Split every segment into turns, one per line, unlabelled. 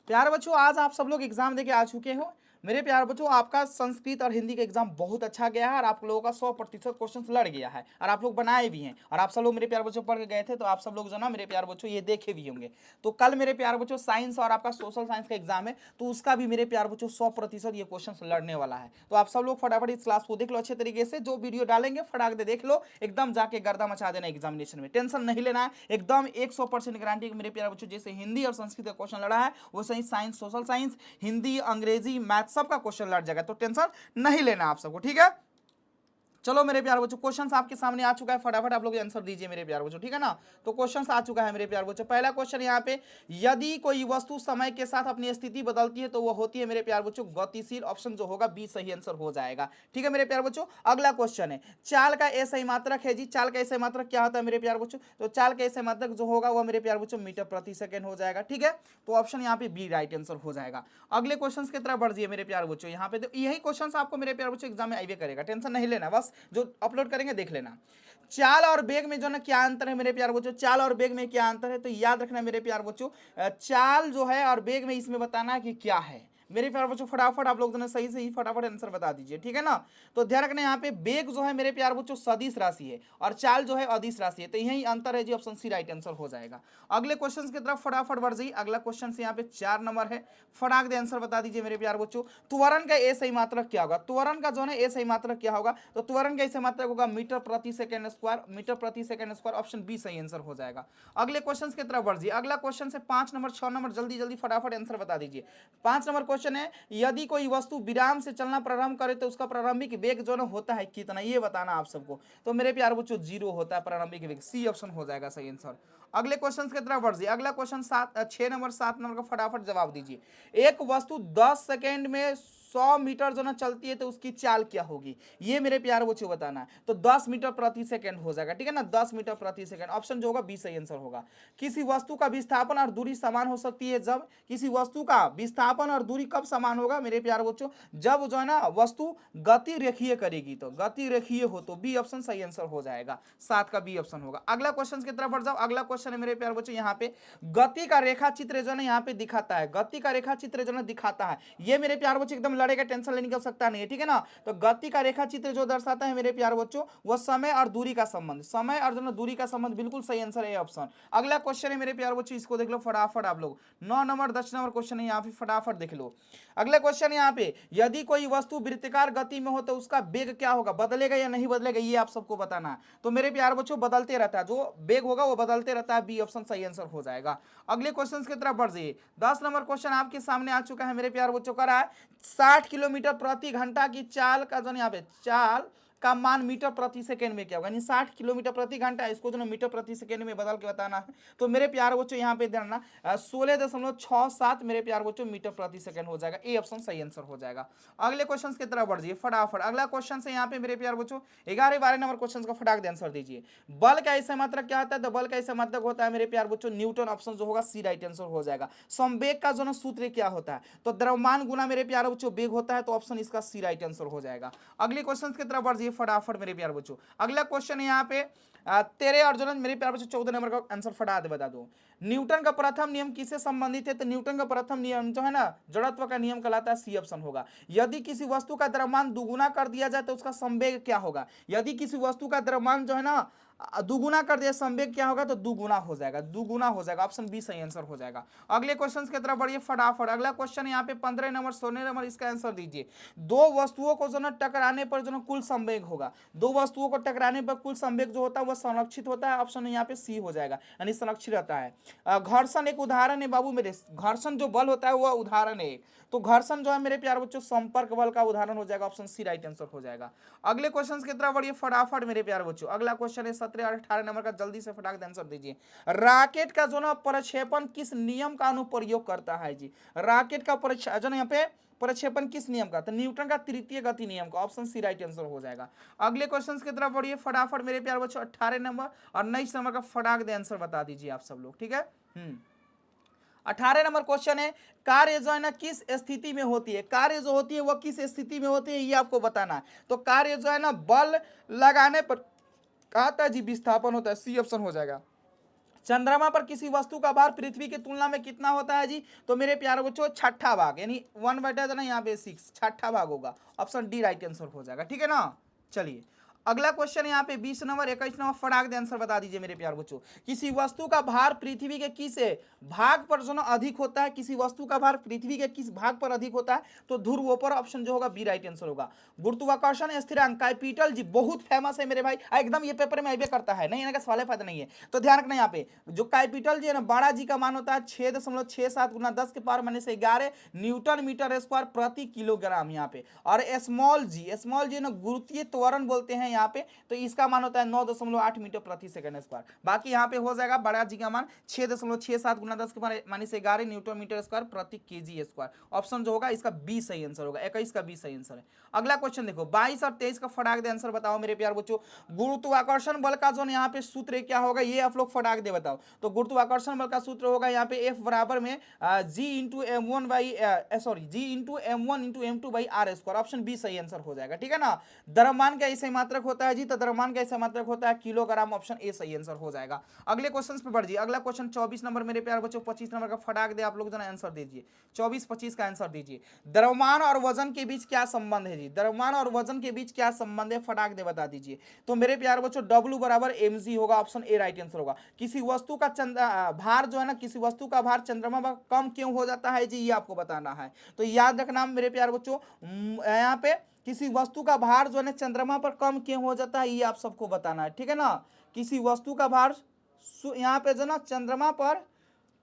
प्यारे बच्चों, आज आप सब लोग एग्जाम देके आ चुके हो। मेरे प्यारे बच्चों, आपका संस्कृत और हिंदी का एग्जाम बहुत अच्छा गया है और आप लोगों का 100% क्वेश्चन लड़ गया है और आप लोग बनाए भी हैं और आप सब लोग मेरे प्यारे बच्चों पढ़ के गए थे, तो आप सब लोग जो ना मेरे प्यारे बच्चों ये देखे भी होंगे। तो कल मेरे प्यारे बच्चों साइंस और आपका सोशल साइंस का एग्जाम है, तो उसका भी मेरे प्यारे बच्चों 100% ये क्वेश्चन लड़ने वाला है। तो आप सब लोग फटाफट इस क्लास को देख लो अच्छे तरीके से, जो वीडियो डालेंगे फटाक दे देख लो, एकदम जाके गर्दा मचा देना एग्जामिनेशन में, टेंशन नहीं लेना है, एकदम 100% गारंटी मेरे प्यारे बच्चों। जैसे हिंदी और संस्कृत का क्वेश्चन लड़ा है, वैसे ही साइंस सोशल साइंस हिंदी अंग्रेजी मैथ सबका क्वेश्चन लड़ जाएगा, तो टेंशन नहीं लेना आप सबको, ठीक है। चलो मेरे प्यार बच्चों, क्वेश्चन आपके सामने आ चुका है, फटाफट आप लोग आंसर दीजिए मेरे प्यार बच्चों, ठीक है ना। तो क्वेश्चन आ चुका है मेरे प्यार बच्चों। पहला क्वेश्चन यहाँ पे, यदि कोई वस्तु समय के साथ अपनी स्थिति बदलती है तो वह होती है मेरे प्यार बच्चों गतिशील। ऑप्शन जो होगा बी सही आंसर हो जाएगा, ठीक है मेरे प्यार बच्चों। अगला क्वेश्चन है, चाल का ऐसा मात्रक है जी। चाल का ऐसा मात्रक क्या होता है मेरे प्यार बच्चों? तो चाल का ऐसा मात्रक जो होगा वह मेरे प्यार बच्चों मीटर प्रति सेकंड हो जाएगा, ठीक है। तो ऑप्शन यहाँ पे बी राइट आंसर हो जाएगा। अगले क्वेश्चन की तरफ बढ़ जाइए मेरे प्यार बच्चों। यहाँ पे यही क्वेश्चन आपको मेरे प्यार बच्चों एग्जाम में आइए करेगा, टेंशन नहीं लेना, बस जो अपलोड करेंगे देख लेना। चाल और बेग में जो ना क्या अंतर है मेरे प्यार बच्चों? चाल और बेग में क्या अंतर है, तो याद रखना मेरे प्यार बच्चों, चाल जो है और बेग में इसमें बताना कि क्या है मेरे प्यार बच्चों। फटाफट आप लोग सही सही फटाफट आंसर बता दीजिए, ठीक है ना। तो ध्यान रखना, यहाँ पे बेग जो है मेरे प्यार बच्चों सदिश राशि है और चाल जो है अदिश राशि है, तो यही अंतर है जी, ऑप्शन सी राइट आंसर हो जाएगा। अगले क्वेश्चन की तरफ फटाफट बढ़ जाइए। अगला क्वेश्चन से यहाँ पे 4 नंबर है, फटाक दे आंसर बता दीजिए मेरे प्यार बच्चों। त्वरण का ए सही मात्रक क्या होगा? त्वरण का जो है ए सही मात्रक क्या होगा? तो त्वरण का ए सही मात्रक होगा मीटर प्रति सेकंड स्क्वायर, मीटर प्रति सेकंड स्क्वायर, ऑप्शन बी सही आंसर हो जाएगा। अगले क्वेश्चन की तरफ बढ़ जाइए। अगला क्वेश्चन से 5 नंबर 6 नंबर जल्दी जल्दी फटाफट आंसर बता दीजिए। 5 नंबर क्वेश्चन है, यदि कोई वस्तु विराम से चलना प्रारंभ करे तो उसका प्रारंभिक वेग जो ना होता है कितना, ये बताना आप सबको। तो मेरे प्यार बच्चों 0 होता है प्रारंभिक वेग, सी ऑप्शन हो जाएगा सही आंसर। अगले क्वेश्चन की तरफ बढ़ जाइए। अगला क्वेश्चन 6 नंबर 7 नंबर का फटाफट जवाब दीजिए। एक वस्तु 10 सेकेंड में 100 मीटर जो ना चलती है तो उसकी चाल क्या होगी, ये मेरे प्यार बच्चों बताना है। तो 10 मीटर प्रति सेकंड हो जाएगा, ठीक है ना, 10 मीटर प्रति सेकंड, ऑप्शन जो होगा बी सही आंसर होगा। किसी वस्तु का विस्थापन और दूरी समान हो सकती है जब, किसी वस्तु का विस्थापन और दूरी कब समान होगा मेरे प्यार बच्चों? जब जो है ना वस्तु गति रेखीय करेगी, तो गति रेखीय हो तो बी ऑप्शन सही आंसर हो जाएगा, 7 का बी ऑप्शन होगा। अगला क्वेश्चन की तरफ बढ़ जाओ। अगला क्वेश्चन है मेरे प्यार बच्चों, यहाँ पे गति का रेखा चित्र जो है यहाँ पे दिखाता है, गति का रेखा चित्र जो है दिखाता है, ये मेरे प्यार बच्चों एकदम लड़ेगा, टेंशन लेने की आवश्यकता नहीं है, ठीक है ना। तो गति का रेखा चित्र जो दर्शाता है मेरे प्यार बच्चों, वह समय और दूरी का संबंध, समय और जो ना दूरी का संबंध, बिल्कुल सही आंसर है ऑप्शन। अगला क्वेश्चन है मेरे प्यार बच्चों, इसको देख लो फटाफट आप लोग। 9 नंबर 10 नंबर क्वेश्चन है यहाँ पे, फटाफट देख लो। अगला क्वेश्चन यहाँ पे, यदि कोई वस्तु वृत्ताकार गति में हो तो उसका वेग क्या होगा, बदलेगा या नहीं बदलेगा, ये आप सबको बताना है। तो मेरे प्यार बच्चों बदलते रहता है, जो वेग होगा वो बदलते रहता है, बी ऑप्शन सही आंसर हो जाएगा। अगले क्वेश्चन की तरफ बढ़ जाइए। 10 नंबर क्वेश्चन आपके सामने आ चुका है मेरे प्यार बच्चों, का रहा है 60 किलोमीटर प्रति घंटा की चाल का जो यहाँ पे चाल का मान मीटर प्रति सेकंड में क्या होगा, यानी 60 किलोमीटर प्रति घंटा, इसको जो मीटर प्रति सेकंड में बदल के बताना है। तो मेरे प्यार बच्चों यहाँ पे ध्यान 16.67 मेरे प्यार बच्चों मीटर प्रति सेकंड हो जाएगा, ए ऑप्शन सही आंसर हो जाएगा। अगले क्वेश्चन की तरफ बढ़ जाइए फटाफट। अगला क्वेश्चन से यहाँ पे मेरे प्यार बच्चों 11 12 नंबर क्वेश्चन का फटाक आंसर दीजिए। बल का ऐसा मात्रक क्या होता है? तो बल का ऐसा मात्रक होता है मेरे प्यार बच्चों न्यूटन, ऑप्शन जो होगा सी राइट आंसर हो जाएगा। संवेग का जो ना सूत्र क्या होता है? तो द्रव्यमान गुना मेरे प्यार बच्चों वेग होता है, तो ऑप्शन इसका सी राइट आंसर हो जाएगा। अगले क्वेश्चन की तरफ बढ़ जाइए फटाफट मेरे प्यार बच्चों। अगला क्वेश्चन है यहाँ पे तेरे और जो मेरे प्यार बच्चों 14 नंबर का आंसर फटाफट बता दो। न्यूटन का प्रथम नियम किससे संबंधित है? तो न्यूटन का प्रथम नियम जो है ना जड़त्व का नियम कहलाता है, सी ऑप्शन होगा। यदि किसी वस्तु का द्रव्यमान दुगुना कर दिया जाए तो उसका संवेग क्या होगा? यदि किसी वस्तु का द्रव्यमान जो है ना दुगुना कर दिया, संवेग क्या होगा? तो दुगुना हो जाएगा, दुगुना हो जाएगा, ऑप्शन बी सही आंसर हो जाएगा। अगले क्वेश्चन की तरफ बढ़िए फटाफट। अगला क्वेश्चन यहाँ पे 15 नंबर 16 नंबर, इसका आंसर दीजिए। दो वस्तुओं को जो ना टकराने पर जो ना कुल संवेग होगा, दो वस्तुओं को टकराने पर कुल संवेग जो होता है वह संरक्षित होता है, ऑप्शन यहाँ पे सी हो जाएगा, यानी संरक्षित रहता है। घर्षण एक उदाहरण है बाबू मेरे, घर्षण जो बल होता है वह उदाहरण है, तो घर्षण जो है मेरे प्यार बच्चों संपर्क बल का उदाहरण हो जाएगा, ऑप्शन सी राइट आंसर हो जाएगा। अगले क्वेश्चन की तरफ बढ़िए फटाफट मेरे प्यार बच्चों। अगला क्वेश्चन है 17 और 18 नंबर का, जल्दी से फटाक आंसर दीजिए। रॉकेट का जो ना प्रक्षेपण किस नियम का अनुप्रयोग करता है जी? रॉकेट का जो ना यहाँ पे प्रक्षेपण किस नियम का? तो न्यूटन का तृतीय गति नियम का, ऑप्शन सी राइट आंसर हो जाएगा। अगले क्वेश्चन की तरफ बढ़िए फटाफट मेरे प्यार बच्चों। 18 नंबर और 19 नंबर का फटाक दे आंसर बता दीजिए आप सब लोग, ठीक है। 18 नंबर क्वेश्चन है, कार्य जो है ना किस स्थिति में होती है? कार्य जो होती है वह किस स्थिति में होती है, ये आपको बताना है। तो कार्य जो है ना बल लगाने पर आता है जी, विस्थापन होता है, सी ऑप्शन हो जाएगा। चंद्रमा पर किसी वस्तु का भार पृथ्वी की तुलना में कितना होता है जी? तो मेरे प्यारे बच्चों छठा भाग, यानी 1/, यहाँ पे 6, छठा भाग होगा। ऑप्शन डी राइट आंसर हो जाएगा, ठीक है ना। चलिए अगला क्वेश्चन यहाँ पे 20 नंबर 21 नंबर फटाक दे आंसर बता दीजिए मेरे प्यार बच्चों। किसी वस्तु का भार पृथ्वी के किस भाग पर जो ना अधिक होता है, किसी वस्तु का भार पृथ्वी के किस भाग पर अधिक होता है? तो ध्रुवों पर। ऑप्शन जो होगा बी राइट आंसर होगा। गुरुत्वाकर्षण स्थिरांक कैपिटल जी बहुत फेमस है मेरे भाई, एकदम ये पेपर में आइबे करता है, नहीं आने का सवाल है, फायदा नहीं है। तो ध्यान रखना यहाँ पे जो कैपिटल जी है ना, बड़ा जी का मान होता है 6.67 गुना 10 के पावर -11 न्यूटन मीटर स्क्वायर प्रति किलोग्राम यहाँ पे। और स्मॉल जी ना गुरुत्वीय त्वरण बोलते हैं यहाँ पे, तो इसका मान होता है 9.8 मीटर प्रति सेकंड स्क्वायर। बाकी यहाँ पे हो जाएगा बड़ा जी का मान 6.67 गुना 10 के पावर -11 न्यूटन मीटर स्क्वायर प्रति केजी स्क्वायर। ऑप्शन जो होगा इसका बी सही आंसर होगा, 21 का बी सही आंसर है। अगला क्वेश्चन देखो 22 और 23 का फटाक दे आंसर बताओ मेरे प्यार बच्चों। गुरुत्वाकर्षण बल का जो यहाँ पे सूत्र क्या होगा, ये आप लोग फटाक दे बताओ। तो गुरुत्वाकर्षण बल का सूत्र होगा यहाँ पे F बराबर में G into M1 by r square. Option B सही आंसर हो जाएगा, ठीक है ना। द्रव्यमान का ऐसे मात्रक होता है जी, तो द्रव्यमान का ऐसे मात्रक होता है किलोग्राम। ऑप्शन ए सही आंसर हो जाएगा। अगले क्वेश्चन पे बढ़ जाइए। अगला क्वेश्चन 24 नंबर मेरे प्यार बच्चों, 25 नंबर का फटाक दे आप लोग जो ना आंसर दीजिए। 24-25 का आंसर दीजिए। द्रव्यमान और वजन के बीच क्या संबंध है जी? द्रव्यमान और वजन के बीच क्या संबंध है, फटाक दे बता दीजिए। तो मेरे प्यार बच्चों W बराबर mg होगा। ऑप्शन ए राइट आंसर होगा। किसी वस्तु का भार जो है ना, किसी वस्तु का भार चंद्रमा पर कम क्यों हो जाता है जी, ये आपको बताना है। तो याद रखना मेरे प्यार बच्चों, यहाँ पे किसी वस्तु का भार जो है ना चंद्रमा पर कम क्यों हो जाता है, ये आप सबको बताना है, ठीक है ना। किसी वस्तु का भार यहाँ पे जो ना चंद्रमा पर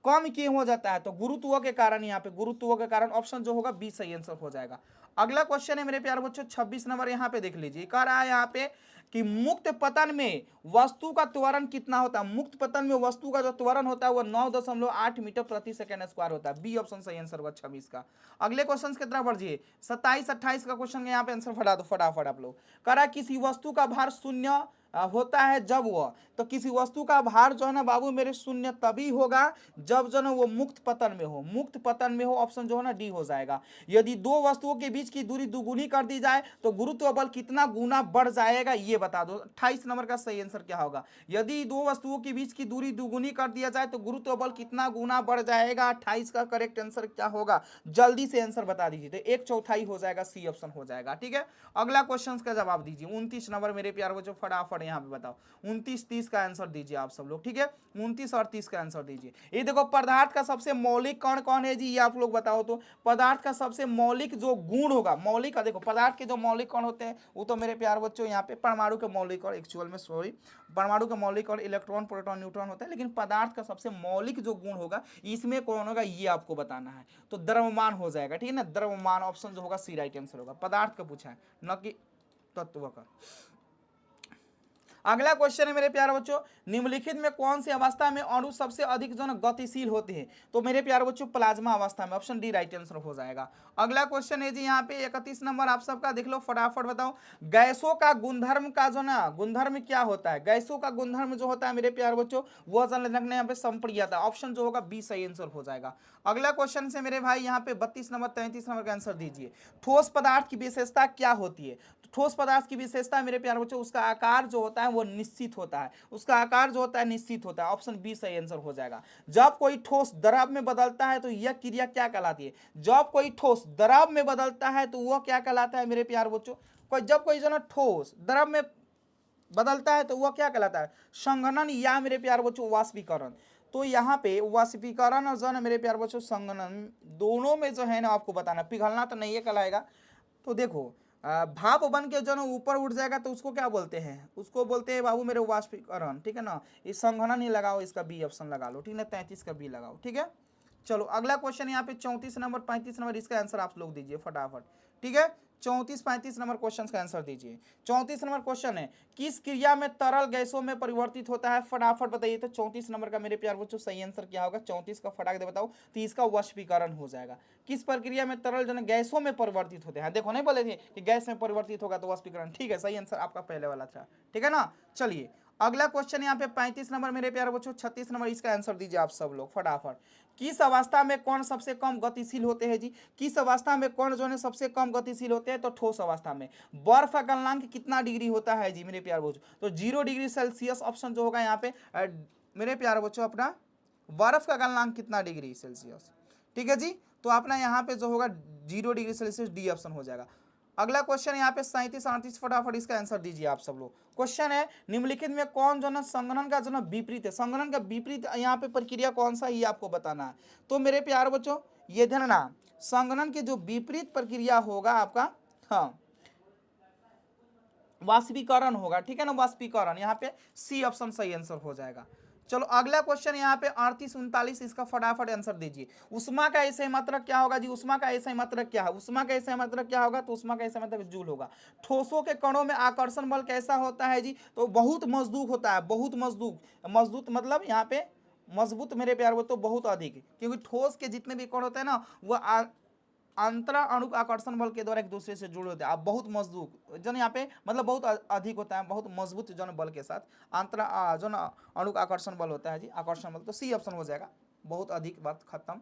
कम क्यों हो जाता है, तो गुरुत्व के कारण, यहाँ पे गुरुत्व के कारण। ऑप्शन जो होगा बी सही आंसर हो जाएगा। अगला क्वेश्चन है मेरे प्यारे बच्चों 26 नंबर, यहाँ पे देख लीजिए। कह रहा है यहाँ पे कि मुक्त पतन में वस्तु का त्वरण कितना होता है? मुक्त पतन में वस्तु का जो त्वरण होता है वो 9.8 मीटर प्रति सेकंड स्क्वायर होता है। बी ऑप्शन सही आंसर होगा 26 का। अगले क्वेश्चन की तरफ बढ़िए। 27-28 का क्वेश्चन यहाँ पे आंसर फटा दो फटाफट आप लोग। कह रहा है किसी वस्तु का भार शून्य होता है जब वह, तो किसी वस्तु का भार जो है ना बाबू मेरे शून्य तभी होगा जब जो है वो मुक्त पतन में हो। मुक्त पतन में हो, ऑप्शन जो है ना डी हो जाएगा। यदि दो वस्तुओं के बीच की दूरी दुगुनी कर दी जाए तो गुरुत्व बल कितना गुना बढ़ जाएगा, ये बता दो। 28 नंबर का सही आंसर क्या होगा? यदि दो वस्तुओं के बीच की दूरी दुगुनी कर दिया जाए तो गुरुत्व बल कितना गुना बढ़ जाएगा? 28 का करेक्ट आंसर क्या होगा, जल्दी से आंसर बता दीजिए। तो 1/4 हो जाएगा, सी ऑप्शन हो जाएगा, ठीक है। अगला क्वेश्चन का जवाब दीजिए। 29 नंबर मेरे प्यार बच्चों फटाफट यहाँ पे बताओ। 29-30 का आंसर दीजिए आप सब लोग, ठीक है। 29 और 30 का आंसर दीजिए। ये देखो पदार्थ का सबसे मौलिक कण कौन है जी, ये आप लोग बताओ। तो पदार्थ का सबसे मौलिक जो गुण होगा, मौलिक का देखो पदार्थ के जो मौलिक कण होते हैं वो तो मेरे प्यार बच्चों यहाँ पे परमाणु के मौलिक और एक्चुअल में सॉरी परमाणु के मौलिक और इलेक्ट्रॉन प्रोटॉन न्यूट्रॉन होता है, लेकिन पदार्थ का सबसे मौलिक जो गुण होगा इसमें कौन होगा, ये आपको बताना है। तो द्रव्यमान हो जाएगा, ठीक है ना। द्रव्यमान ऑप्शन जो होगा सी राइट आंसर होगा। पदार्थ का पूछा है, न कि तत्व का। अगला क्वेश्चन है मेरे प्यारे बच्चों, निम्नलिखित में कौन सी अवस्था में अणु सबसे अधिक जो गतिशील होते हैं? तो मेरे प्यारे बच्चों प्लाज्मा अवस्था में। ऑप्शन डी राइट आंसर हो जाएगा। अगला क्वेश्चन है जी यहाँ पे 31 नंबर आप सबका, देख लो फटाफट बताओ। गैसों का गुणधर्म का जो ना गुणधर्म क्या होता है? गैसों का गुणधर्म जो होता है मेरे प्यारे बच्चों वो रखने यहाँ पे संप्रियता। ऑप्शन जो होगा बी सही आंसर हो जाएगा। अगला क्वेश्चन से मेरे भाई यहाँ पे 32 नंबर 33 नंबर का आंसर दीजिए। ठोस पदार्थ की विशेषता क्या होती है? ठोस पदार्थ की विशेषता मेरे प्यारे बच्चों उसका आकार जो होता है वो निश्चित होता है। उसका आकार जो होता है निश्चित होता है। ऑप्शन बी सही आंसर हो जाएगा। जब कोई ठोस द्रव में बदलता है तो यह क्रिया क्या कहलाती है? जब कोई ठोस द्रव में बदलता है तो वह क्या कहलाता है मेरे प्यारे बच्चों? जब कोई जो ना ठोस द्रव में बदलता है तो वह क्या कहलाता है? संघनन या मेरे प्यारे बच्चों वाष्पीकरण। तो यहाँ पे वाष्पीकरण और जो है मेरे प्यारे बच्चों संघनन दोनों में जो है ना आपको बताना, पिघलना तो नहीं है कहलाएगा। तो देखो भाप बन के जो ऊपर उठ जाएगा तो उसको क्या बोलते हैं? उसको बोलते हैं बाबू मेरे वाष्पीकरण, ठीक है ना। इस संघनन ही लगाओ, इसका बी ऑप्शन लगा लो, ठीक है। 33 का बी लगाओ, ठीक है। चलो अगला क्वेश्चन यहाँ पे 34 नंबर 35 नंबर, इसका आंसर आप लोग दीजिए फटाफट, ठीक है। 34-35 नंबर क्वेश्चन का आंसर दीजिए। 34 नंबर क्वेश्चन है किस क्रिया में तरल गैसों में परिवर्तित होता है? फटाफट बताइए। तो 34 नंबर का मेरे प्यार बच्चों सही आंसर क्या होगा? 34 का फटाक दे बताओ। 30 का वाष्पीकरण हो जाएगा। किस प्रक्रिया में तरल जो गैसों में परिवर्तित होते हैं? देखो नहीं बोले थे कि गैस में परिवर्तित होगा तो वाष्पीकरण, ठीक है। सही आंसर आपका पहले वाला था, ठीक है ना। चलिए अगला क्वेश्चन यहाँ पे 35 नंबर मेरे प्यारे बच्चों, 36 नंबर इसका आंसर दीजिए आप सब लोग फटाफट। किस अवस्था में कौन सबसे कम गतिशील होते हैं जी? किस अवस्था में कौन जो है सबसे कम गतिशील होते हैं? तो ठोस अवस्था में। बर्फ का गलनांक कितना डिग्री होता है जी मेरे प्यारे बच्चों? तो 0 डिग्री सेल्सियस। ऑप्शन जो होगा यहाँ पे मेरे प्यारे बच्चों अपना बर्फ का गलनांक कितना डिग्री सेल्सियस, ठीक है जी। तो अपना यहाँ पे जो होगा 0 डिग्री सेल्सियस, डी ऑप्शन हो जाएगा। अगला क्वेश्चन यहाँ पे 37 38, फटाफट इसका आंसर दीजिए आप सब लोग। क्वेश्चन है निम्नलिखित में कौन जो ना संगणन का जो ना विपरीत है, संगणन का विपरीत यहाँ पे प्रक्रिया कौन सा ये आपको बताना है। तो मेरे प्यारे बच्चों ये ध्यान ना, संगणन के जो विपरीत प्रक्रिया होगा आपका, हाँ, वाष्पीकरण होगा, ठीक है ना, वाष्पीकरण। यहाँ पे सी ऑप्शन सही आंसर हो जाएगा। चलो अगला क्वेश्चन यहाँ पे 38 39, इसका फटाफट आंसर दीजिए। उष्मा का ऐसे मात्रक क्या होगा जी, उष्मा का ऐसे मात्रक क्या है, उष्मा का ऐसे मात्रक क्या होगा, तो उष्मा का ऐसे मात्रक जूल होगा। ठोसों के कणों में आकर्षण बल कैसा होता है जी, तो बहुत मजबूत होता है, बहुत मजबूत, मजबूत मतलब यहाँ पे मजबूत मेरे प्यार वो तो बहुत अधिक, क्योंकि ठोस के जितने भी कण होते हैं ना वो अंतरा अणु आकर्षण बल के द्वारा एक दूसरे से जुड़े होते हैं। आप बहुत मजबूत जो यहाँ पे मतलब बहुत अधिक होता है, बहुत मजबूत जो बल के साथ अंतरा जो ना अणु आकर्षण बल होता है जी, आकर्षण बल, तो सी ऑप्शन हो जाएगा, बहुत अधिक, बात खत्म।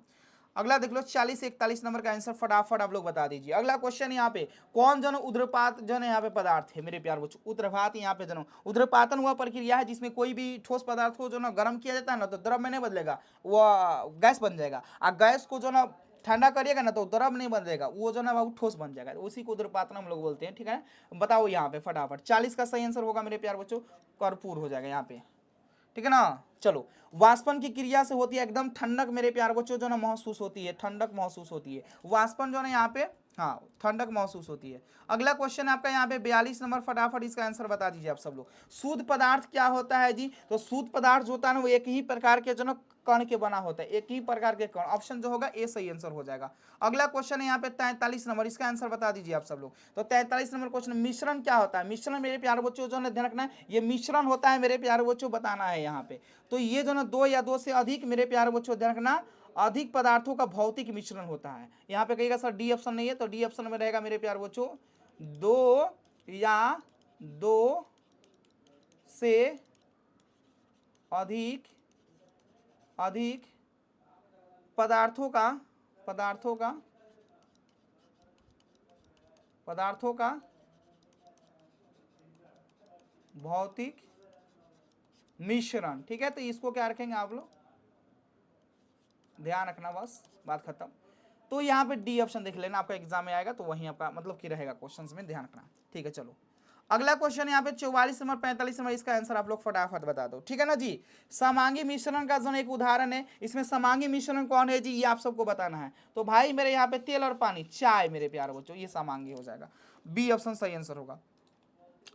अगला देख लो 40 41 नंबर का आंसर फटाफट आप लोग बता दीजिए। अगला क्वेश्चन यहाँ पे कौन जन उद्रपात जन यहाँ पे पदार्थ है मेरे प्यार बच्चों, उद्रपात यहाँ पे जन उद्रपातन हुआ प्रक्रिया है जिसमें कोई भी ठोस पदार्थ को जो ना गर्म किया जाता है ना तो द्रव में नहीं बदलेगा, वो गैस बन जाएगा। और गैस को जो ना ठंडा करिएगा ना तो द्रव नहीं बन वो जो ना वो ठोस बन जाएगा, उसी को उद्रपातन हम लोग बोलते हैं, ठीक है। बताओ यहाँ पे फटाफट 40 का सही आंसर होगा मेरे प्यार बच्चों, कर्पूर हो जाएगा यहाँ पे, ठीक है ना। चलो वाष्पन की क्रिया से होती है एकदम ठंडक मेरे प्यार बच्चों जो ना महसूस होती है, ठंडक महसूस होती है, वाष्पन जो ना यहाँ पे, हाँ, ठंडक महसूस होती है। अगला क्वेश्चन आपका यहाँ पे 42 नंबर, फटाफट इसका आंसर बता दीजिए आप सब लोग। शुद्ध पदार्थ क्या होता है जी, तो शुद्ध पदार्थ जो होता है ना वो एक ही प्रकार के जो ना कण के बना होता है, एक ही प्रकार के कण, ऑप्शन जो होगा ए सही आंसर हो जाएगा। अगला क्वेश्चन है यहाँ पे 43 नंबर, इसका आंसर बता दीजिए आप सब लोग। तो 43 नंबर क्वेश्चन, मिश्रण क्या होता है, मिश्रण मेरे प्यारे बच्चों जो ना ध्यान रखना है, ये मिश्रण होता है मेरे प्यारे बच्चों, बताना है यहाँ पे। तो ये जो ना दो या दो से अधिक मेरे प्यारे बच्चों ध्यान रखना, अधिक पदार्थों का भौतिक मिश्रण होता है। यहाँ पे कहेगा सर डी ऑप्शन नहीं है, तो डी ऑप्शन में रहेगा मेरे प्यारे बच्चों दो या दो से अधिक अधिक पदार्थों का पदार्थों का पदार्थों का भौतिक मिश्रण, ठीक है। तो इसको क्या रखेंगे आप लोग, ध्यान रखना, बस बात खत्म। तो यहाँ पे डी ऑप्शन देख लेना, आपका एग्जाम में आएगा तो वहीं आपका मतलब कि रहेगा क्वेश्चंस में, ध्यान रखना, ठीक है। चलो अगला क्वेश्चन यहाँ पे 44 नंबर 45 नंबर, इसका आंसर आप लोग फटाफट बता दो, ठीक है ना जी। समांगी मिश्रण का जो एक उदाहरण है, इसमें समांगी मिश्रण कौन है जी, ये आप सबको बताना है। तो भाई मेरे यहाँ पे तेल और पानी, चाय मेरे प्यारे बच्चों, ये समांगी हो जाएगा, बी ऑप्शन सही आंसर होगा।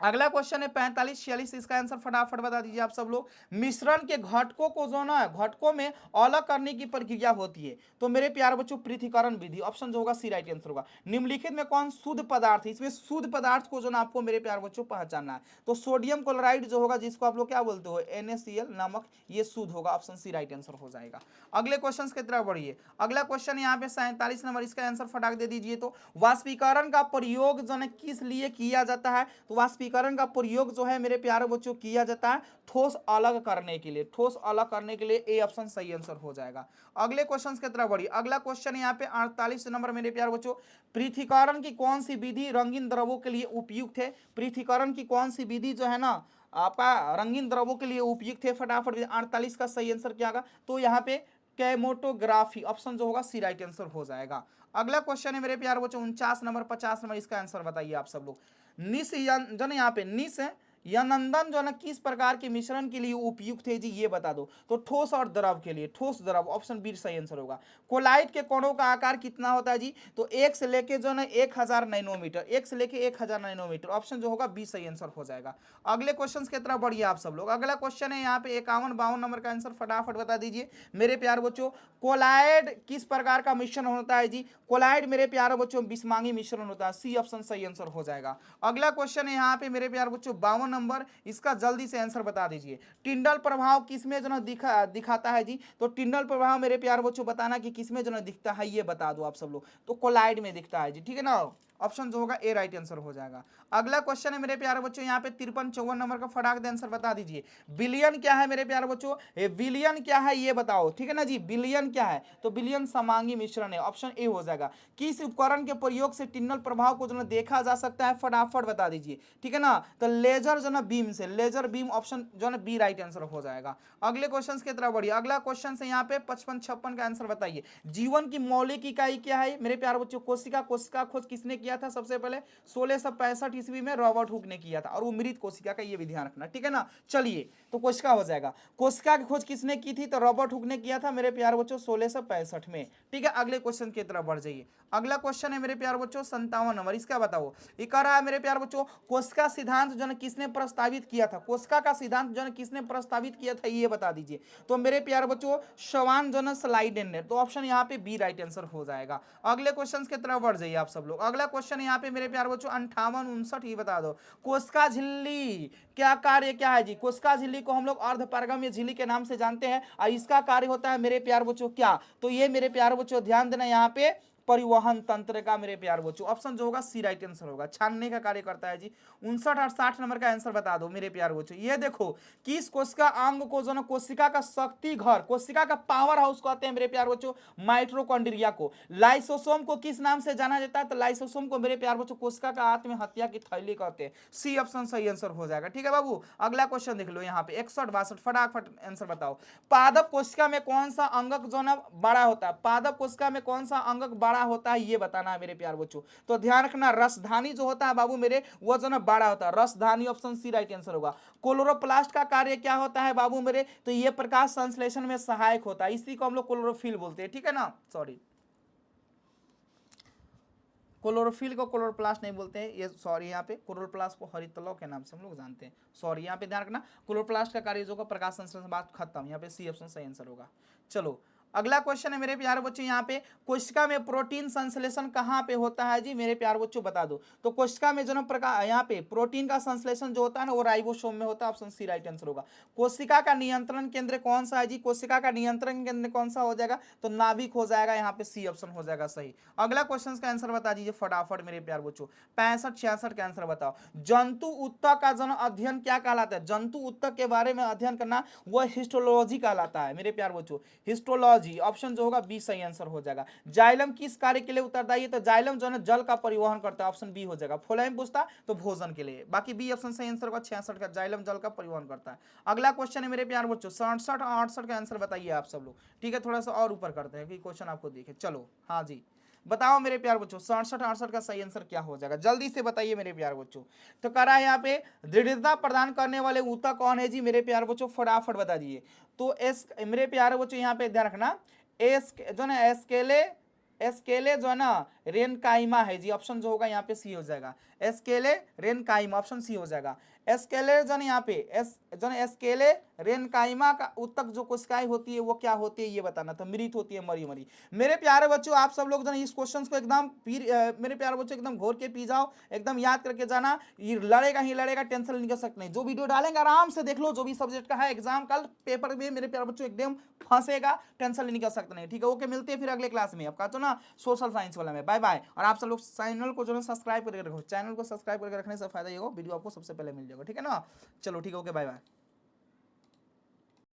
अगला क्वेश्चन है 45 46, इसका आंसर फटाफट बता दीजिए आप सब लोग। मिश्रण के घटकों को जो ना घटकों में अलग करने की प्रक्रिया होती है, तो मेरे प्यारे बच्चों पृथक्करण विधि, ऑप्शन जो होगा सी राइट आंसर होगा। निम्नलिखित में कौन शुद्ध पदार्थ है, इसमें शुद्ध पदार्थ को जो ना आपको मेरे प्यारे बच्चों पहचानना है। तो सोडियम क्लोराइड जो होगा, जिसको आप लोग क्या बोलते हो, NaCl नमक, ये शुद्ध होगा, ऑप्शन सी राइट आंसर हो जाएगा। अगले क्वेश्चन की तरफ बढ़िए। अगला क्वेश्चन यहाँ पे 47 नंबर, इसका आंसर फटाक दे दीजिए। तो वाष्पीकरण का प्रयोग जो है किस लिए किया जाता है, तो वाष्पीकरण का प्रयोग जो है मेरे प्यारे बच्चों किया जाता है ठोस अलग करने के लिए, ठोस अलग करने के लिए, ए ऑप्शन सही आंसर हो जाएगा। अगले क्वेश्चन की तरफ बढ़िए। अगला क्वेश्चन यहाँ पे 48 नंबर मेरे प्यारे बच्चों, पृथक्करण की कौन सी विधि रंगीन द्रवों के लिए उपयुक्त है, पृथक्करण की कौन सी विधि जो है ना आपका रंगीन द्रवों के लिए उपयुक्त है, फटाफट 48 का सही आंसर क्या होगा, तो यहाँ पे कैमोटोग्राफी, ऑप्शन जो होगा सी राइट आंसर हो जाएगा। अगला क्वेश्चन है मेरे प्यारे बच्चों 49 नंबर 50 नंबर, इसका आंसर बताइए आप सब लोग। निस जो ना यहाँ पे निस या नंदन जो है ना किस प्रकार के मिश्रण के लिए उपयुक्त है जी, ये बता दो। तो ठोस और द्रव के लिए, ठोस द्रव, ऑप्शन बी सही आंसर होगा। कोलाइट के कणों का आकार कितना होता है जी, तो 1 से लेके जो है 1000 नैनोमीटर, 1 से लेके 1000 नैनोमीटर, ऑप्शन जो होगा बी सही आंसर हो जाएगा। अगले क्वेश्चन की तरफ बढ़िए आप सब लोग। अगला क्वेश्चन है यहाँ पे 51 52 नंबर का आंसर फटाफट बता दीजिए मेरे प्यारे बच्चों। कोलाइड किस प्रकार का मिश्रण होता है जी, कोलाइड मेरे प्यारे बच्चों बिस्मांगी मिश्रण होता है, सी ऑप्शन सही आंसर हो जाएगा। अगला क्वेश्चन है यहाँ पे मेरे प्यारे बच्चों 52 नंबर, इसका जल्दी से आंसर बता दीजिए। टिंडल प्रभाव किसमें जो ना दिखाता है जी, तो टिंडल प्रभाव मेरे प्यारे बच्चों बताना कि किसमें जो ना दिखता है, ये बता दो आप सब लोग। तो कोलाइड में दिखता है जी, ठीक है ना। ऑप्शन जो होगा ए राइट आंसर हो जाएगा। अगला क्वेश्चन है मेरे प्यारे बच्चों यहाँ पे 53-54 नंबर का, फटाक दे आंसर बता दीजिए। बिलियन क्या है मेरे प्यारे बच्चों, बिलियन क्या है ये बताओ, ठीक है ना जी। बिलियन क्या है, तो बिलियन समांगी मिश्रण है, ऑप्शन ए हो जाएगा। किस उपकरण के प्रयोग से टिन्नल प्रभाव को जो है देखा जा सकता है, फटाफट बता दीजिए, ठीक है ना। तो लेजर जो ना बीम से, लेजर बीम, ऑप्शन जो है बी राइट आंसर हो जाएगा। अगले क्वेश्चन की तरफ बढ़िए। अगला क्वेश्चन है यहाँ पे 55-56 का आंसर बताइए। जीवन की मौलिक इकाई क्या है मेरे प्यारे बच्चों, कोशिका। कोशिका खोज किसने किया था सबसे पहले, 1665 ईस्वी में रॉबर्ट हुक ने किया था, और वो मृत कोशिका का ये भी ध्यान रखना, ठीक है ना। चलिए तो कोशिका हो जाएगा। कोशिका की खोज किसने की थी, तो रॉबर्ट हुक ने किया था मेरे प्यारे बच्चों 1665 में, ठीक है। अगले क्वेश्चन की तरफ बढ़ जाइए। अगला क्वेश्चन है मेरे प्यारे बच्चों 57 नंबर, इसका बताओ। ये कह रहा है मेरे प्यारे बच्चों, कोशिका सिद्धांत जो है किसने प्रस्तावित किया था, कोशिका का सिद्धांत जो है किसने प्रस्तावित किया था ये बता दीजिए। तो मेरे प्यारे बच्चों शवान जो है स्लाइडेन ने, तो ऑप्शन यहाँ पे बी राइट आंसर हो जाएगा। अगले क्वेश्चन की तरफ बढ़ जाइए आप सब लोग। अगला क्वेश्चन यहाँ पे मेरे प्यारे बच्चों 58-59 ये बता दो। कोशिका झिल्ली क्या कार्य क्या है जी, कोशिका झिल्ली को हम लोग अर्धपारगम्य झिल्ली के नाम से जानते हैं, और इसका कार्य होता है मेरे प्यारे बच्चों क्या, तो ये मेरे प्यारे बच्चों ध्यान देना यहाँ पे परिवहन तंत्र का मेरे प्यार बच्चों, ऑप्शन जो होगा सी राइट आंसर होगा। छानने का कार्य करता है जी। 59 और 60 नंबर का आंसर बता दो मेरे प्यार बच्चों। ये देखो किस कोशिका अंग को जो ना कोशिका का शक्ति घर, कोशिका का पावर हाउस कहते हैं मेरे प्यार बच्चों, माइटोकॉन्ड्रिया को। लाइसोसोम को किस नाम से जाना जाता है, तो लाइसोसोम को मेरे प्यार बच्चों कोशिका का आत्महत्या की थैली कहते हैं। सी ऑप्शन सही आंसर हो जाएगा, ठीक है बाबू। अगला क्वेश्चन देख लो यहाँ पे 61-62, फटाफट आंसर बताओ। पादप कोशिका में कौन सा अंगक जो ना बड़ा होता है, पादप कोशिका में कौन सा अंगक बड़ा होता है ये बताना है मेरे प्यार बच्चों। तो ध्यान रखना, रसधानी जो होता है बाबू मेरे, वो जो ना बड़ा होता है, रसधानी, ऑप्शन सी राइट आंसर होगा। क्लोरोप्लास्ट का कार्य क्या होता है बाबू मेरे, तो ये प्रकाश संश्लेषण में सहायक होता है, इसी को हम लोग क्लोरोफिल बोलते हैं, ठीक है ना। सॉरी, क्लोरोफिल को क्लोरोप्लास्ट नहीं बोलते हैं ये, सॉरी, यहाँ पे क्लोरोप्लास्ट को हरितलौ के नाम से हम लोग जानते हैं, सॉरी। यहाँ पे ध्यान रखना, क्लोरोप्लास्ट का कार्य जो होगा प्रकाश संश्लेषण, बात खत्म। यहाँ पे सी ऑप्शन सही आंसर होगा। चलो अगला क्वेश्चन है मेरे प्यारे बच्चों, यहाँ पे कोशिका में प्रोटीन संश्लेषण कहाँ पे होता है जी मेरे प्यारे बच्चों बता दो। तो कोशिका में जो ना प्रकार यहाँ पे प्रोटीन का संश्लेषण जो होता है ना वो राइबोसोम में होता है, ऑप्शन सी राइट आंसर होगा। कोशिका का नियंत्रण केंद्र कौन सा है जी, कोशिका का नियंत्रण केंद्र कौन सा हो जाएगा, तो नाभिक हो जाएगा, यहाँ पे सी ऑप्शन हो जाएगा सही। अगला क्वेश्चन का आंसर बता दीजिए फटाफट मेरे प्यारे बच्चों। 65-66 का आंसर बताओ। जंतु उत्तक का जो अध्ययन क्या कहलाता है, जंतु उत्तक के बारे में अध्ययन करना वो हिस्टोलॉजी कहलाता है मेरे प्यारे बच्चों, हिस्टोलॉजी, ऑप्शन जो होगा बी सही आंसर हो जाएगा। जाइलम किस कार्य के लिए उत्तरदायी है, तो जाइलम जो है जल का परिवहन करता है, ऑप्शन बी हो जाएगा। फोलाइम पूछता तो भोजन के लिए, बाकी बी ऑप्शन सही आंसर होगा 66 का, जाइलम जल का परिवहन करता है। अगला क्वेश्चन है मेरे प्यारे बच्चों 67 और 68 का आंसर बताइए आप सब लोग, ठीक है। थोड़ा सा और ऊपर करते हैं कि क्वेश्चन आपको देखे। चलो हाँ जी बताओ मेरे प्यार बच्चों 67-68 का सही आंसर क्या हो जाएगा, जल्दी से बताइए मेरे प्यार बच्चों। तो कह रहा है यहाँ पे दृढ़ता प्रदान करने वाले ऊतक कौन है जी मेरे प्यार बच्चों, फटाफट बता दीजिए। तो एस मेरे प्यारे बच्चों यहाँ पे ध्यान रखना, एस जो ना एस्केले, एस्केले जो है ना रेनकाइमा है जी, ऑप्शन जो होगा यहाँ पे सी हो जाएगा। एस्केले रेनकाइमा, ऑप्शन सी हो जाएगा। एस्केले जो ना यहाँ पे जो ना एस्केले रेनकाइमा का उत्तक जो कोशिकाएं होती है वो क्या होती है ये बताना था, मृत होती है, मरी मरी। मेरे प्यारे बच्चों आप सब लोग जो इस क्वेश्चन को एकदम मेरे प्यारे बच्चों एकदम घोर के पी जाओ, एकदम याद करके जाना, ये लड़ेगा ही लड़ेगा, टेंशन नहीं कर सकते नहीं। जो वीडियो डालेंगे आराम से देख लो, जो भी सब्जेक्ट का है एग्जाम कल पेपर में मेरे प्यारे बच्चों एकदम फंसेगा, टेंशन नहीं कर सकते नहीं, ठीक है। ओके मिलते हैं फिर अगले क्लास में आपका तो ना सोशल साइंस वाला में, बाय बाय। और आप सब लोग चैनल को जो है सब्सक्राइब करके रखो, चैनल को सब्सक्राइब करके रखने से फायदा ये हो वीडियो आपको सबसे पहले मिल जाएगा, ठीक है ना। चलो ठीक है, ओके बाय बाय।